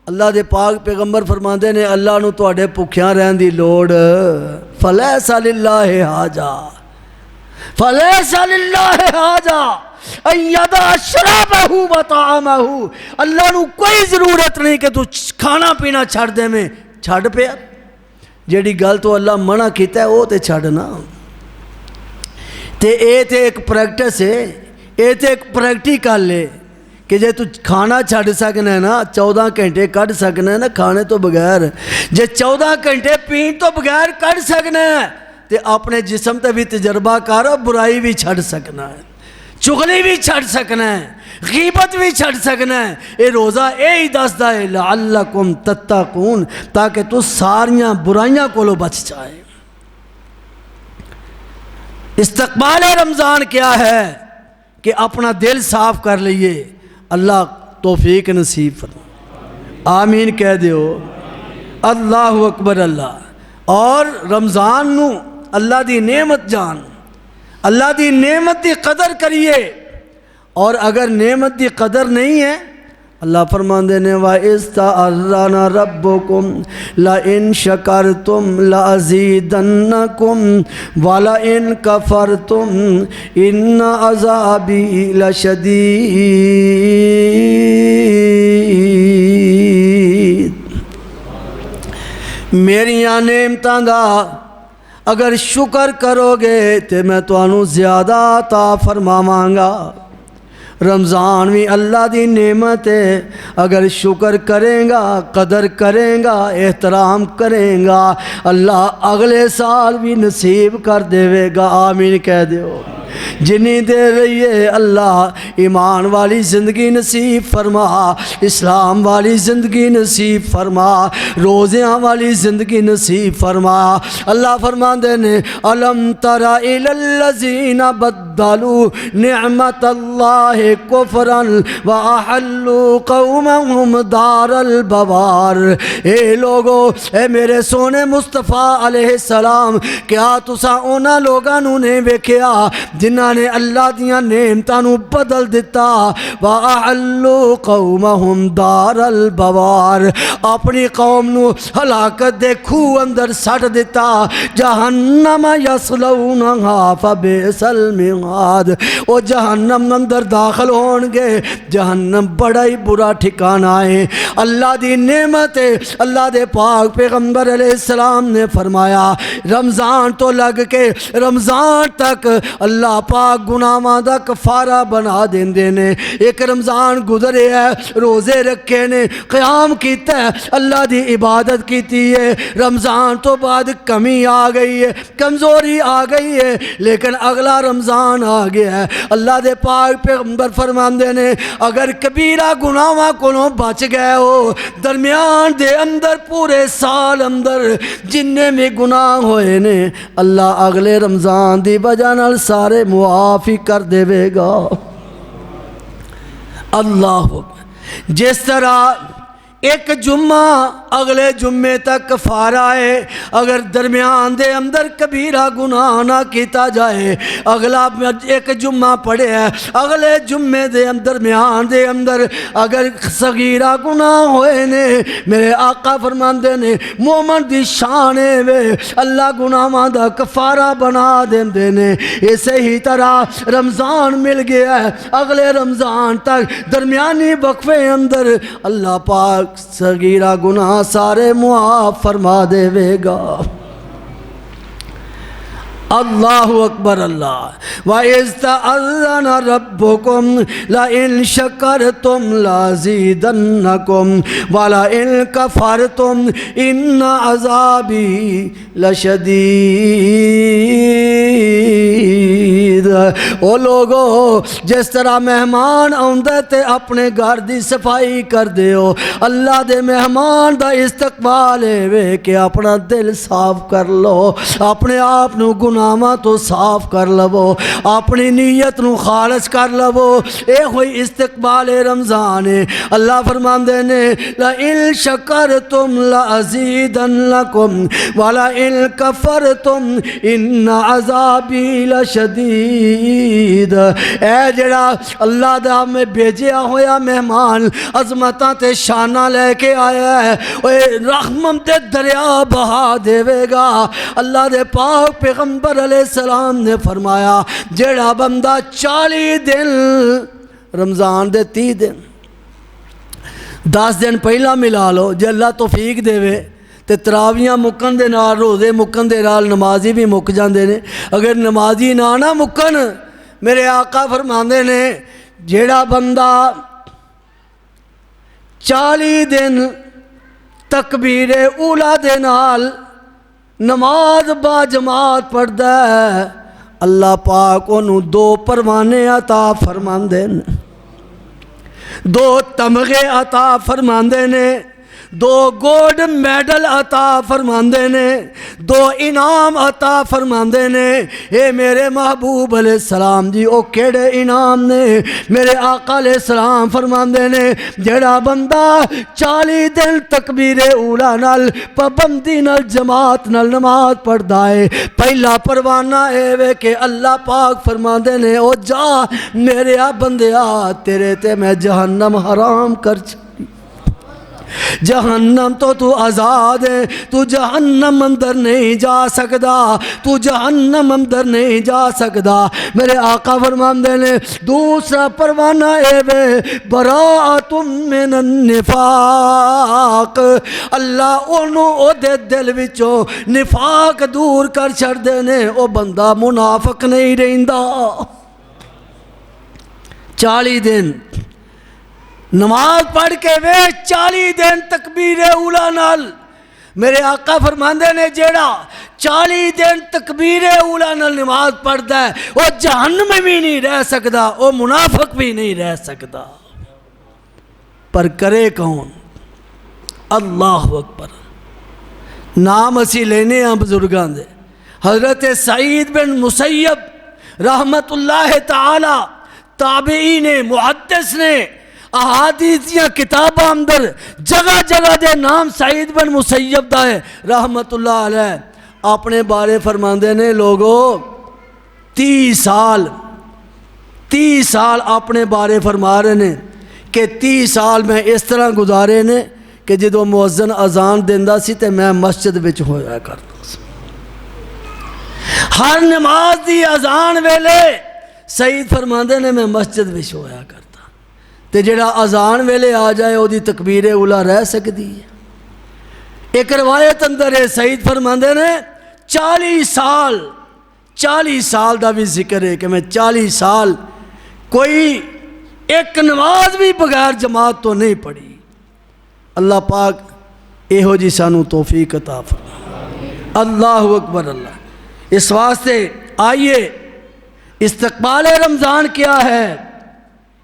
اللہ دے پاک پیغمبر فرماندے نے، اللہ نو تواڈے بھکھیا رہن دی لوڑ. فلیس للہ حاجہ، فلیس للہ حاجہ ان یدع شرابہ و طعامہ. اللہ نو کوئی ضرورت نہیں کہ تو کھانا پینا چھڑ دے میں. چھڑ پیا، جیڑی گل تو اللہ منع کیتا ہے وہ تے چھڑنا. تے اے تے ایک پریکٹس ہے، اے تے ایک پریکٹیکل ہے کہ جے تو کھانا چھڑ سکنا ہے نا، 14 گھنٹے کٹ سکنا ہے نا کھانے تو بغیر، جے 14 گھنٹے پین تو بغیر کٹ سکنا ہے تے اپنے جسم تے بھی تجربہ کر، برائی بھی چھڑ سکنا ہے. چغلی بھی چھڑ سکنا ہے، غیبت بھی چھڑ سکنا ہے۔ یہ روزہ یہی دسدا ہے لعلکم تتقون، تاکہ تو ساریاں برائیاں کولو بچ جائے۔ استقبال رمضان کیا ہے کہ اپنا دل صاف کر لئیے۔ اللہ توفیق نصیب فرمائے، آمین کہہ دیو، اللہ اکبر اللہ۔ اور رمضان نو اللہ دی نعمت جان، اللہ دی نعمت دی قدر کریے۔ اور اگر نعمت دی قدر نہیں ہے، اللہ فرماندے نے وَإِسْتَعَذَّنَ رَبُّكُمْ لَئِن شَكَرْتُمْ لَأَزِيدَنَّكُمْ وَلَئِن كَفَرْتُمْ إِنَّ عَذَابِي لَشَدِيدٌ۔ میریاں نعمتاں دا اگر شکر کرو گے تو میں تانوں زیادہ عطا فرماواں گا۔ رمضان بھی اللہ دی نعمت ہے، اگر شکر کریں گا، قدر کریں گا، احترام کریں گا، اللہ اگلے سال بھی نصیب کر دے گا، آمین کہہ دیو۔ جنی دے رہیے اللہ ایمان والی زندگی نصیب فرما، اسلام والی زندگی نصیب فرما، روزیاں والی زندگی نصیب فرما۔ اللہ فرماندے نے الم تر الی الذین بدلوا نعمت اللہ کفرا واحلوا قومهم دار البوار۔ اے لوگو، اے میرے سونے مصطفیٰ علیہ السلام، کیا تساں انہاں لوگاں نوں نہیں ویکھیا جنہاں نے اللہ دیاں نعمتاں نوں بدل دتا؟ وَأَحَلُّوا قَوْمَهُمْ دَارَ الْبَوَارِ، اپنی قوم نوں ہلاکت دے کھوہ اندر سٹ دتا۔ جہنم یصلونہا فبئس المہاد، وہ جہنم اندر داخل ہون گے، جہنم بڑا ہی برا ٹھکانہ ہے۔ اللہ دی نعمت ہے۔ اللہ دے پاک پیغمبر علیہ السلام نے فرمایا رمضان تو لگ کے رمضان تک اللہ پاک گناہاں دا کفارہ بنا دیندے نے۔ ایک رمضان گزرے ہے، روزے رکھے نے، قیام کیتا ہے، اللہ دی عبادت کیتی ہے، رمضان تو بعد کمی آ گئی ہے، کمزوری آ گئی ہے، لیکن اگلا رمضان آ گیا ہے۔ اللہ دے پاک پیغمبر فرماندے نے اگر کبیرہ گناہاں کولوں بچ گئے ہو، درمیان دے اندر پورے سال اندر جننے میں گناہ ہوئے نے، اللہ اگلے رمضان دی وجہ نال سارے معافی کر دے گا۔ اللہ جس طرح ایک جمعہ اگلے جمعے تک کفارہ ہے، اگر درمیان دے اندر کبیرہ گناہ نہ کیتا جائے، اگلا ایک جمعہ پڑے ہے، اگلے جمعے دے درمیان دے اندر اگر صغیرہ گناہ ہوئے نے، میرے آقا فرماندے نے مومن دی شان ہے وے اللہ گناہاں دا کفارہ بنا دیندے نے۔ اسی ہی طرح رمضان مل گیا ہے، اگلے رمضان تک درمیانی وقفے اندر اللہ پاک صغیرہ گناہ سارے معاف فرما دے گا۔ اللہ اکبر اللہ۔ وَإِذْ تَأَذَّنَ رَبُّكُمْ لَئِن شَكَرْتُمْ لَأَزِيدَنَّكُمْ وَلَئِن كَفَرْتُمْ إِنَّ عَذَابِي لَشَدِيدٌ۔ او لوگو، جس طرح مہمان آندے تے اپنے گھر دی صفائی کر دیو، اللہ دے مہمان دا استقبال ہے کہ اپنا دل صاف کر لو، اپنے آپ نو گناہاں تو صاف کر لو، اپنی نیت نو خالص کر لو۔ اے ہوئی استقبال رمضان ہے۔ اللہ فرماندے نے لَإِن شَكَرْتُمْ لَأَزِيدَنَّكُمْ وَلَئِن كَفَرْتُمْ إِنَّ عَذَابِي لَشَدِيدٌ۔ اے جڑا اللہ دا میں بھیجیا ہویا مہمان عظمتاں تے شانہ لے کے آیا ہے، اے رحمت دے دریا بہا دے گا۔ اللہ دے پاک پیغمبر علیہ السلام نے فرمایا جیڑا بندہ 40 دن رمضان دے 30 دن 10 دن پہلا ملا لو، جے اللہ توفیق دے وے تے تراویاں مکن دے نال، روزے مکن دے نال نمازی بھی مک جاندے نے۔ اگر نمازی نہ مکن، میرے آقا فرماندے نے جیڑا بندہ 40 دن تکبیر اولا دے نال نماز با جماعت پڑھدا ہے، اللہ پاک انہوں دو پروانے عطا فرماندے نے، دو تمغے عطا فرماندے نے، دو گولڈ میڈل عطا فرماندے نے، دو انعام عطا فرماندے نے۔ اے میرے محبوب علیہ السلام جی او کیڑے انعام نے؟ میرے آقا علیہ السلام فرماندے نے جڑا بندہ 40 دن تکبیر اولا نال پابندی نال جماعت نال نماز پڑھدا ہے، پہلا پروانہ اے وے کہ اللہ پاک فرماندے نے او جا میرے بندیا تیرے تے میں جہنم حرام کر جہنم تو آزاد ہے، تو جہنم اندر نہیں جا سکدا، تو جہنم اندر نہیں جا سکدا۔ میرے آقا فرماندے نے دوسرا پروانہ اے وے براءۃ من النفاق، اللہ انہوں او دے دل وچوں نفاق دور کر چھڑ دے نے، او بندہ منافق نہیں رہندا۔ 40 دن نماز پڑھ کے وے 40 دن تکبیر اولا نال، میرے آقا فرماندے نے جیڑا 40 دن تکبیر اولا نال نماز پڑھدا ہے وہ جہنم بھی نہیں رہ سکدا، وہ منافق بھی نہیں رہ سکدا۔ پر کرے کون؟ اللہ اکبر۔ نام اسی لینے ہیں بزرگاں دے، حضرت سعید بن مسیب رحمت اللہ تعالی تابعین محدث نے احادیث یا کتاباں اندر جگہ جگہ دے نام سعید بن مسیب دا ہے رحمت اللہ علیہ، اپنے بارے فرماندے نے لوگوں 30 سال اپنے بارے فرما رہے نے کہ 30 سال میں اس طرح گزارے نے کہ جدو مؤذن اذان دیندا سی تے میں مسجد وچ ہویا کرتا سی، ہر نماز دی اذان ویلے سعید فرماندے نے میں مسجد وچ ہویا کرتا، تے جڑا اذان ویلے آ جائے او دی تکبیر اولا رہ سکتی ہے۔ ایک روایت اندر ہے سعید فرماندے نے 40 سال دا بھی ذکر ہے کہ میں 40 سال کوئی ایک نماز بھی بغیر جماعت تو نہیں پڑھی۔ اللہ پاک ایہو جی سانو توفیق عطا فرمائے۔ اللہ اکبر اللہ۔ اس واسطے آئیے استقبال رمضان کیا ہے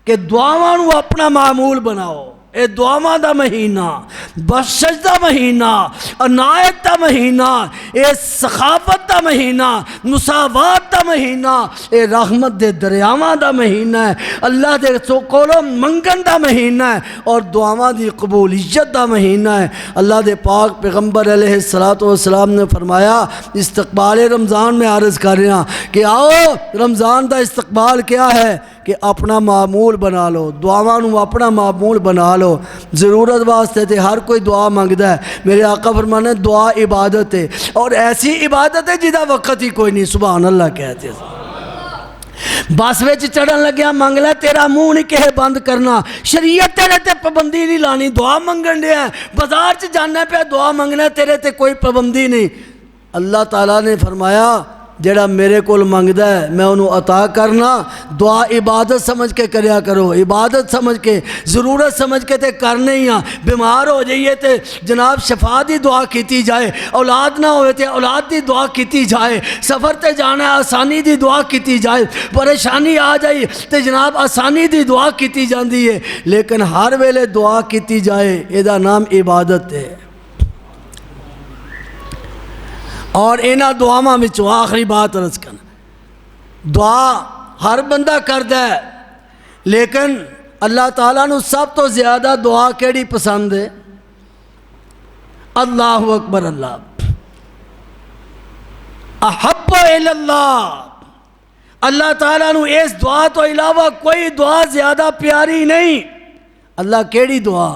کہ دعاواں نو اپنا معمول بناؤ۔ اے دعاواں دا مہینہ، بخشش دا مہینہ، عنایت دا مہینہ، اے سخاوت دا مہینہ، مساوات دا مہینہ، اے رحمت دے دریاواں دا مہینہ ہے، اللہ دے کولوں منگن دا مہینہ ہے اور دعاواں دی قبولیت دا مہینہ ہے۔ اللہ دے پاک پیغمبر علیہ السلام نے فرمایا استقبال رمضان میں عرض کر رہے ہیں کہ آؤ رمضان دا استقبال کیا ہے کہ اپنا معمول بنا لو، دعاواں نو اپنا معمول بنا لو۔ ضرورت واسطے تے ہر کوئی دعا منگدا ہے، میرے آقا فرمانے دعا عبادت ہے اور ایسی عبادت ہے جدا وقت ہی کوئی نہیں، سبحان اللہ کہتے ہیں۔ بس وچ چڑھن لگیا منگ لے، تیرا منہ نہیں کہے بند کرنا، شریعت تیرے تے پابندی نہیں لانی، دعا منگن دیا ہے، بازار چ جانا پہ دعا منگنا تیرے تے کوئی پابندی نہیں۔ اللہ تعالیٰ نے فرمایا جڑا میرے کول منگدا ہے میں انہوں عطا کرنا، دعا عبادت سمجھ کے کریا کرو، عبادت سمجھ کے ضرورت سمجھ کے تے کرنے ہی ہاں۔ بیمار ہو جائیے تے جناب شفا دی دعا کیتی جائے، اولاد نہ ہوئے تے اولاد دی دعا کیتی جائے، سفر تے جانا ہے آسانی دی دعا کیتی جائے، پریشانی آ جائے تے جناب آسانی دی دعا کیتی جاندی ہے، لیکن ہر ویلے دعا کیتی جائے اے دا نام عبادت ہے۔ اور اینا دعاواں وچوں آخری بات عرض کرنا، دعا ہر بندہ کردا ہے لیکن اللہ تعالیٰ نو سب تو زیادہ دعا کیڑی پسند ہے؟ اللہ اکبر اللہ، احب الی اللہ، اللہ تعالیٰ نو اس دعا تو علاوہ کوئی دعا زیادہ پیاری نہیں۔ اللہ کیڑی دعا؟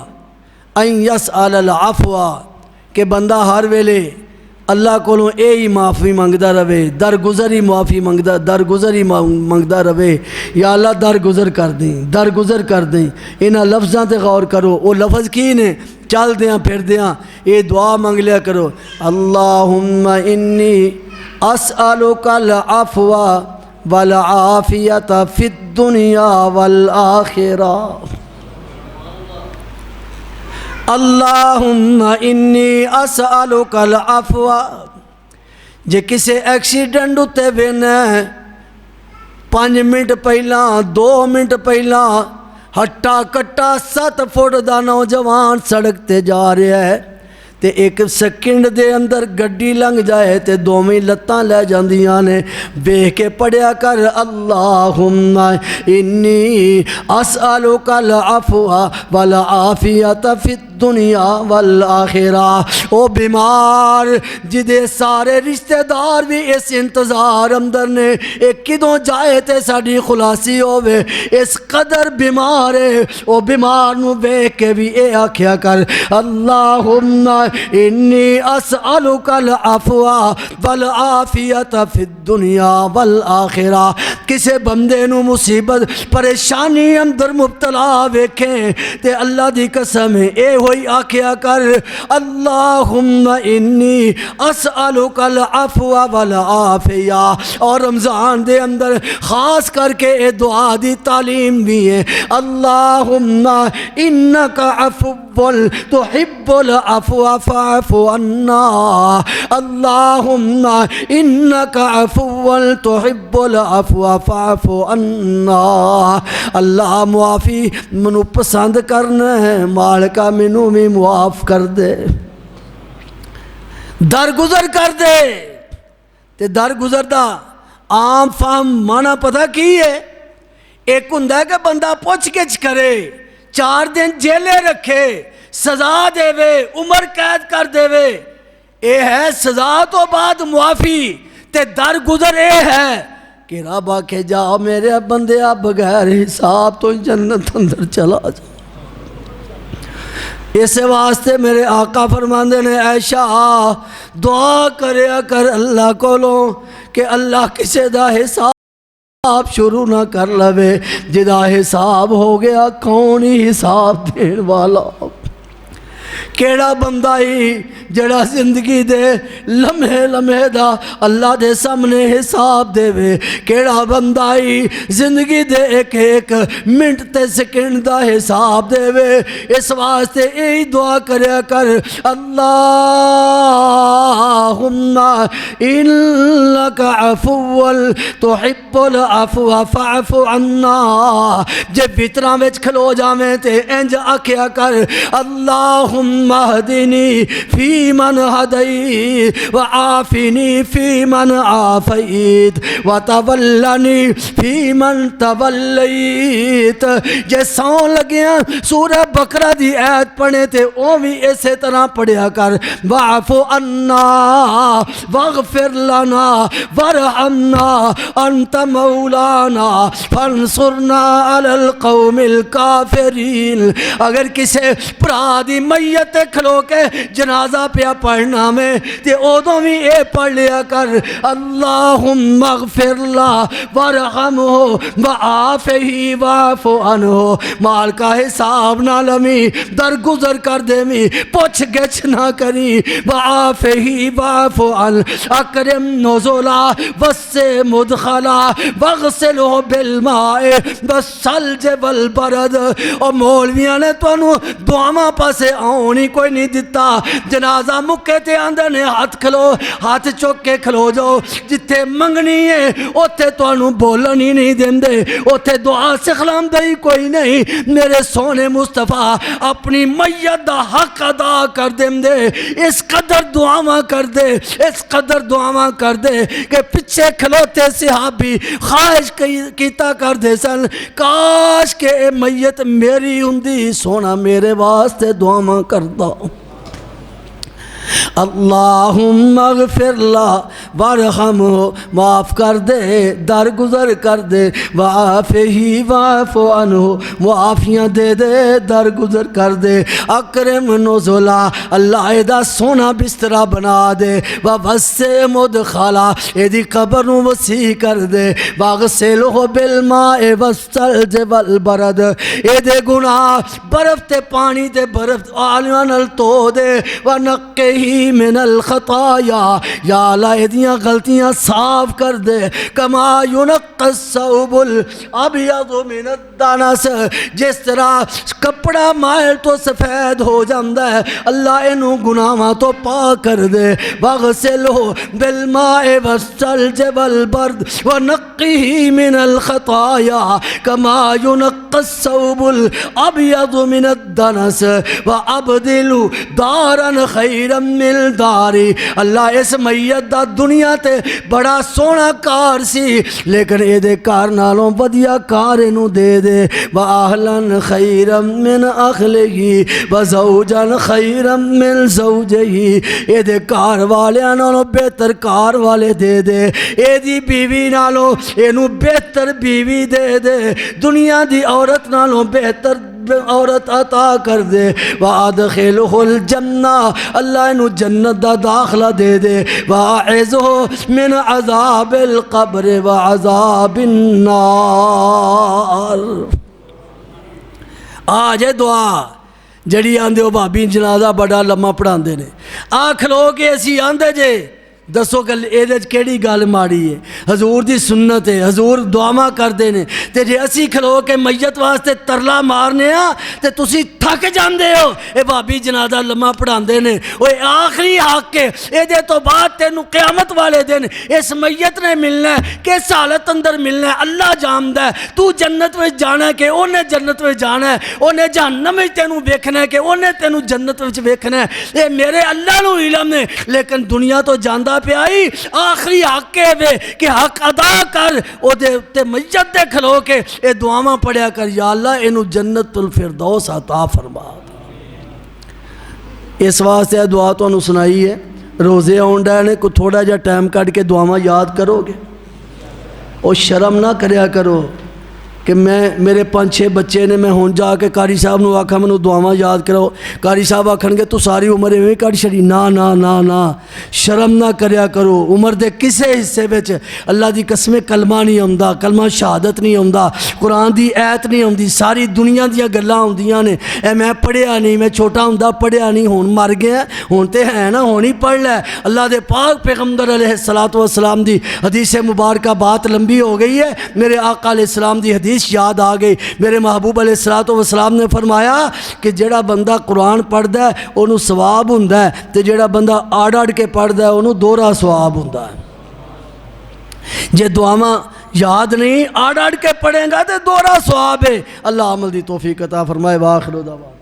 ان یسأل العفو، کہ بندہ ہر ویلے اللہ کولوں اے ہی معافی منگدا رہے، درگزری معافی منگدا، درگزری منگدا رہے، یا اللہ درگزر کر دیں، درگزر کر دیں۔ انہاں لفظاں تے غور کرو، وہ لفظ کی نے چل دیاں پھر دیاں، اے دعا منگ لیا کرو، اللہم انی اسألک العفو والعافیت فی الدنیا والآخرہ، اللہم انی اسألک العفو۔ جے کسے ایکسیڈنٹ ہوتے وینا ہے 5 منٹ پہلا 2 منٹ پہلا ہٹا کٹا 7 فٹ دا نوجوان سڑک تے جا رہا ہے تے 1 سیکنڈ دے اندر گڈی لنگ جائے تے دوویں لتاں لے جاندیاں نے. ویکھ کے پڑھیا کر اللہم انی اسألک العفو والعافیت فی الدنیا والآخرہ. او بیمار جدے سارے رشتہ دار بھی اس انتظار اندر نے کدوں جائے تے ساڈی خلاصی ہووے، اس قدر بیمار ہے. او بیمار نو ویکھ کے بھی اے آکھیا کر اللہم انی اسألک العفو والعافیت فی الدنیا والآخرہ. کسے بندے نو مصیبت پریشانی اندر مبتلا ویکھیں تے اللہ دی قسم اے ہوئی آکھیا کر اللہم انی اسألک العفو والعافیہ. اور رمضان دے اندر خاص کر کے اے دعا دی تعلیم بھی ہے اللہم انک عفو تحب العفو فاعف عنا. اللہم انک عفو تحب العفو فاعف عنا. اللہ معافی منو پسند کرنا ہے، مالکا منو بھی معاف کر دے، درگزر کر دے. تے درگزر دا عام فہم مانا پتہ کی ہے؟ ایک ہوندا ہے کہ بندہ پوچھ گچھ کرے، 4 دن جیلے رکھے، سزا دے وے، عمر قید کر دے وے. اے ہے سزا تو بعد معافی. تے درگزر اے ہے کہ رب آکھے جا میرے بندے بغیر حساب تو جنت اندر چلا جا. اس واسطے میرے آقا فرماندے نے عائشہ دعا کریا کر اللہ کولوں کہ اللہ کسے دا حساب شروع نہ کر لوے. جدا حساب ہو گیا کون ہی حساب دین والا؟ کیڑا بندہ ہی جڑا زندگی دے لمحے لمحے دا اللہ دے سامنے حساب دے وے؟ کیڑا بندہ ہی زندگی دے ایک منٹ تے سیکنڈ دا حساب دے وے؟ اس واسطے یہی دعا کریا کر اللہم انک عفو تحب العفو فاعف عنا. جے وطراں وچ کھلو جاویں تے انج آکھیا کر اللہم اہدنی فی من ہدیت وعافنی فی من عافیت وتولنی فی من تولیت. جے سون لگیاں سورہ بقرہ دی آیت پڑھے تے او بھی اسی طرح پڑھیا کر واعف عنا واغفر لنا وارحمنا انت مولانا فانصرنا علی القوم الکافرین. اگر کسے پرا دی میت کھلو کے جنازہ پیا پڑھنا میں تے ادوں بھی اے پڑھ لیا کر اللہم اغفر لہ وارحمہ وعافہ واعف عنہ. مال کا حساب نہ لمی، درگزر کر دے می، پوچھ گچھ نہ کری. وعافہ واعف عنہ اکرم نزلا وسع مدخلا واغسلہ بالماء والثلج والبرد. اور مولویاں نے تو دعاواں پاسے آنی کوئی نہیں دیتا. جنازہ مکے تے آندے نے ہاتھ کھلو، ہاتھ چوک کے کھلو جاؤ. جتھے منگنی ہے اوتھے تانوں بولن ہی نہیں دیندے، اوتھے دعا سکھلام دئی کوئی نہیں. میرے سونے مصطفیٰ اپنی میت دا حق ادا کر دیندے. اس قدر دعاواں کر دے، اس قدر دعاواں کر دے کہ پیچھے کھلوتے صحابی خواہش کیتا کر دے سن کاش کہ اے میت میری ہوندی، سونا میرے واسطے دعاواں کردا. اللہم اغفر لہ وارحمہ، معاف کر دے، درگزر کر دے. وعافہ واعف عنہ، معافیاں دے دے، درگزر کر دے. اکرم نزلا، اللہ دا سونا بسترا بنا دے. ووسع مدخلا، ایدی قبر نو وسیع کر دے. واغسلہ بالماء والثلج والبرد، ایدے گناہ برف تے پانی تے برف آلیاں نال تو دے. ونقہ من الخطایا، یا اللہ ایدیاں غلطیاں صاف کر دے، کما ینقی الثوب الابیض من الدنس، جس طرح کپڑا مائل تو سفید ہو جاندہ ہے، اللہ انہوں گناہاں تو پاک کر دے، واغسلہ بالماء والثلج والبرد ونقیہ من الخطایا کما ینقی الثوب الابیض من الدنس وابدلو دارا خیرا من داری۔ اللہ اس میت دا دنیا تے بڑا سونا کار سی، لیکن اے دے کار نالوں ودیا کار انہوں دے دے، وآہلا خیرا من اخلہی وزوجا خیرا من زوجہی، اے دے کار والے نالوں بہتر کار والے دے دے، اے دی بیوی نالوں انہوں بہتر بیوی دے دے، دنیا دی عورت نالوں بہتر عورت عطا کر دے، وَأَدْخِلْهُ الْجَنَّةِ اللہ انہوں جنت دا داخلہ دے دے، وَأَعِذْهُ مِنْ عَذَابِ الْقَبْرِ وَعَذَابِ النَّارِ۔ آج ہے دعا جڑی آندے ہو بھابی جنازہ بڑا لمحہ پڑھان دے نے، آنکھ لو کے اسی آندے جے دسو گل ایدے کیڑی گل ماڑی ہے، حضور دی سنت ہے، حضور دعاواں کر دینے تے جے اسی کھلو کے میت واسطے ترلا مارنے ہاں تے تسی تھک جاندے ہو، اے بھابی جنازہ لمحہ پڑھان دینے، وہ آخری حق کے ایدے تو بعد تینوں قیامت والے دن اس میت نے ملنا ہے، کس حالت اندر ملنا ہے اللہ جاندہ ہے، تو جنت میں جانا ہے کہ انہیں جنت میں جانا ہے، انہیں جہنم میں تینوں بیکھنا ہے کہ انہیں تینوں جنت میں بیکھنا ہے، اے میرے اللہ نو علم ہے، لیکن دنیا تو جاندہ پہ آئی، آخری حق کے دے کہ حق ادا کر، او دے تے میت دے کھلو کے اے دعاواں پڑھیا کر، یا اللہ انہوں جنت الفردوس عطا فرما۔ اس واسطے دعا تو انہوں سنائی ہے، روزے آنڈا نے کو تھوڑا جا ٹائم کٹ کے دعاواں یاد کرو گے، او شرم نہ کریا کرو کہ میرے 5-6 بچے نے میں ہون جا کے قاری صاحب نو آکھا منو دعاواں یاد کرو، قاری صاحب آکھن گے تو ساری عمر میں کٹ چھڑی، نا شرم نہ کریا کرو، عمر دے کسے حصے وچ اللہ دی قسم کلمہ نہیں ہوندا، کلمہ شہادت نہیں ہوندا، قرآن دی ایت نہیں ہوندی، ساری دنیا دیا گلاں ہوندیاں نے، اے میں پڑھیا نہیں، میں چھوٹا ہوندا پڑھیا نہیں، ہون مر گیا ہون تے ہے نا، ہونی پڑھ لے۔ اللہ دے پاک پیغمبر علیہ السلام دی حدیث مبارکہ بات لمبی ہو گئی ہے، میرے آقا علیہ السلام دی حدیث یاد آ گئی، میرے محبوب علیہ السلام نے فرمایا کہ جڑا بندہ قرآن پڑھدا ہے انہوں ثواب ہوندا ہے، تے جڑا بندہ آڑ کے پڑھدا ہے انہوں دوہرا ثواب ہوندا ہے۔ جے دعاواں یاد نہیں آڑ کے پڑھیں گا تے دوہرا ثواب ہے۔ اللہ عمل دی توفیق عطا فرمائے، وآخر دعوانا